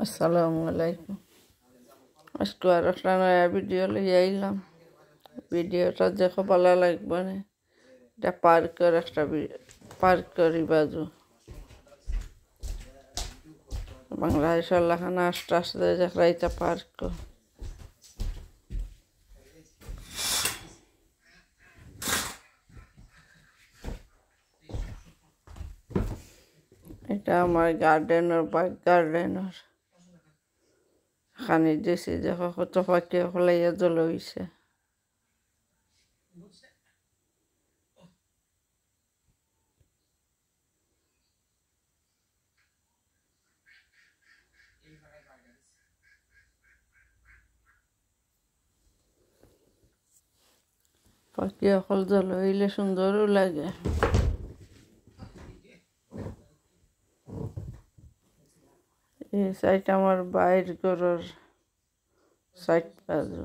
আসসালামু আলাইকুম। আজকে আর একটা নয়া ভিডিও লইয়া আইলাম। ভিডিওটা দেখো ভালো লাগবে না। এটা পার্কের একটা পার্কেরই বাজু বাংলাদেশের লাখানা আস্তে আস্তে দেখা এটা পার্ক। এটা আমার গার্ডেনের বাগ গার্ডেনের খানি দিয়েছি দেখো কত পাখি হলাইয়া জল হইছে। পাখি অকল জল হইলে সুন্দরও লাগে। এই সাইড আমার বাইর ঘরের সাইড বাজু।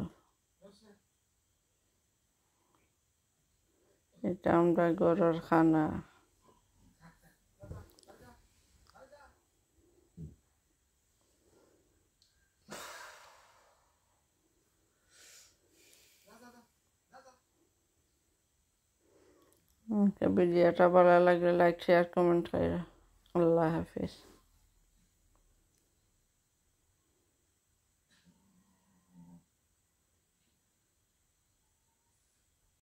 এটা আমরা ঘরের খানা। ভিডিওটা ভালো লাগলে লাইক শেয়ার কমেন্ট করে। আল্লাহ হাফিজ।